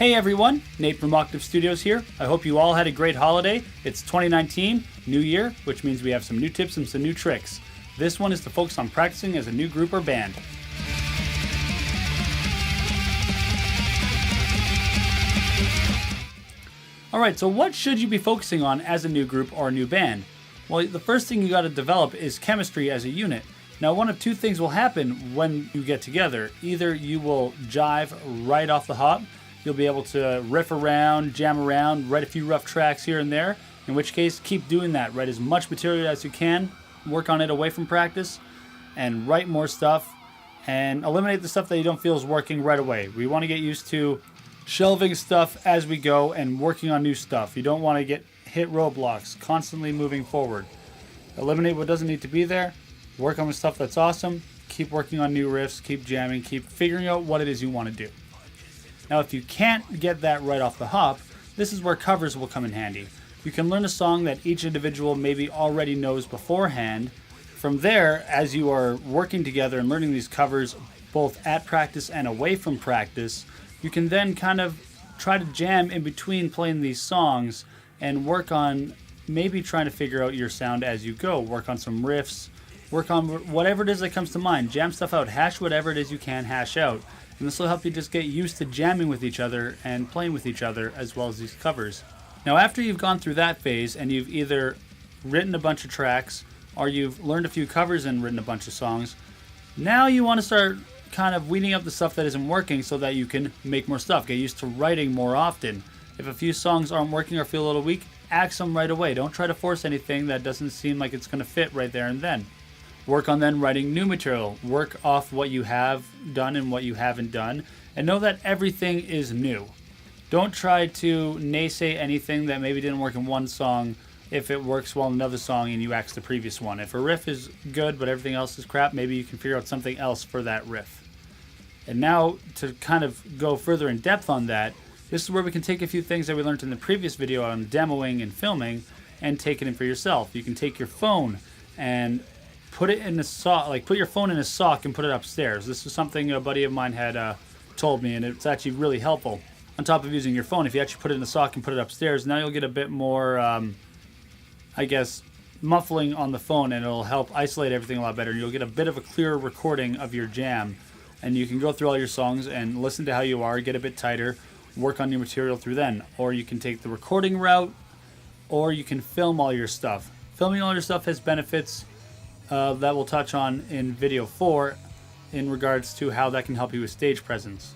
Hey everyone, Nate from Octave Studios here. I hope you all had a great holiday. It's 2019, new year, which means we have some new tips and some new tricks. This one is to focus on practicing as a new group or band. Alright, so what should you be focusing on as a new group or a new band? Well, the first thing you got to develop is chemistry as a unit. Now, one of two things will happen when you get together. Either you will jive right off the hop, you'll be able to riff around, jam around, write a few rough tracks here and there, in which case keep doing that. Write as much material as you can, work on it away from practice, and write more stuff, and eliminate the stuff that you don't feel is working right away. We want to get used to shelving stuff as we go and working on new stuff. You don't want to hit roadblocks, constantly moving forward. Eliminate what doesn't need to be there, work on the stuff that's awesome, keep working on new riffs, keep jamming, keep figuring out what it is you want to do. Now, if you can't get that right off the hop, this is where covers will come in handy. You can learn a song that each individual maybe already knows beforehand. From there, as you are working together and learning these covers, both at practice and away from practice, you can then kind of try to jam in between playing these songs and work on maybe trying to figure out your sound as you go. Work on some riffs, work on whatever it is that comes to mind. Jam stuff out, hash whatever it is you can hash out. And this will help you just get used to jamming with each other and playing with each other as well as these covers. Now, after you've gone through that phase and you've either written a bunch of tracks or you've learned a few covers and written a bunch of songs, now you want to start kind of weeding up the stuff that isn't working so that you can make more stuff. Get used to writing more often. If a few songs aren't working or feel a little weak, axe them right away. Don't try to force anything that doesn't seem like it's going to fit right there and then. Work on then writing new material. Work off what you have done and what you haven't done, and know that everything is new. Don't try to naysay anything that maybe didn't work in one song if it works well in another song and you axe the previous one. If a riff is good but everything else is crap, maybe you can figure out something else for that riff. And now, to kind of go further in depth on that, this is where we can take a few things that we learned in the previous video on demoing and filming and take it in for yourself. You can take your phone and put it in a sock, like put your phone in a sock and put it upstairs. This is something a buddy of mine had told me, and it's actually really helpful. On top of using your phone, if you actually put it in a sock and put it upstairs, now you'll get a bit more, I guess, muffling on the phone, and it'll help isolate everything a lot better. You'll get a bit of a clearer recording of your jam, and you can go through all your songs and listen to how you are, get a bit tighter, work on your material through then. Or you can take the recording route, or you can film all your stuff. Filming all your stuff has benefits that we'll touch on in video 4 in regards to how that can help you with stage presence.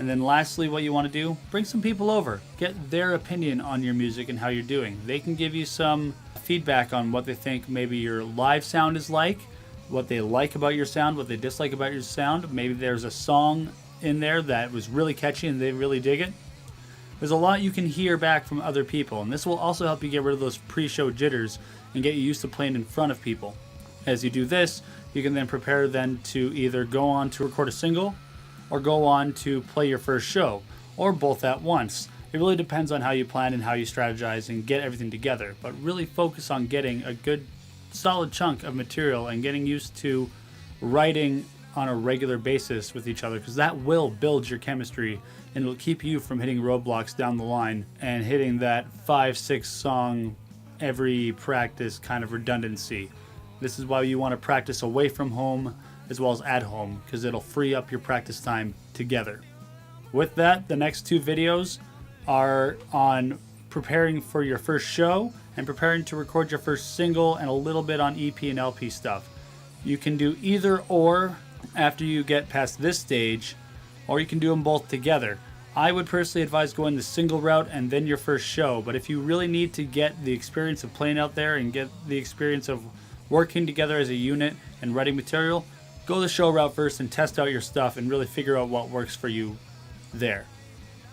And then lastly, what you want to do, bring some people over. Get their opinion on your music and how you're doing. They can give you some feedback on what they think maybe your live sound is like, what they like about your sound, what they dislike about your sound. Maybe there's a song in there that was really catchy and they really dig it. There's a lot you can hear back from other people, and this will also help you get rid of those pre-show jitters and get you used to playing in front of people. As you do this, you can then prepare then to either go on to record a single or go on to play your first show, or both at once. It really depends on how you plan and how you strategize and get everything together, but really focus on getting a good solid chunk of material and getting used to writing on a regular basis with each other, because that will build your chemistry and it'll keep you from hitting roadblocks down the line and hitting that 5-6 song every practice kind of redundancy. This is why you want to practice away from home as well as at home, because it'll free up your practice time together. With that, the next 2 videos are on preparing for your first show and preparing to record your first single, and a little bit on EP and LP stuff. You can do either or after you get past this stage, or you can do them both together. I would personally advise going the single route and then your first show, but if you really need to get the experience of playing out there and get the experience of working together as a unit and writing material, go the show route first and test out your stuff and really figure out what works for you there.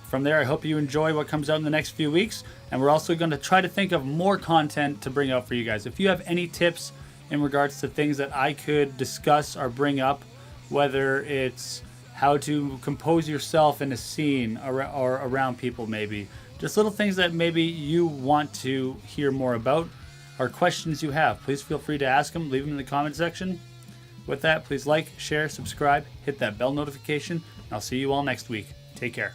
From there, I hope you enjoy what comes out in the next few weeks, and we're also going to try to think of more content to bring out for you guys. If you have any tips in regards to things that I could discuss or bring up, whether it's how to compose yourself in a scene or around people, maybe just little things that maybe you want to hear more about, or questions you have, please feel free to ask them. Leave them in the comment section. With that, please like, share, subscribe, hit that bell notification, and I'll see you all next week. Take care.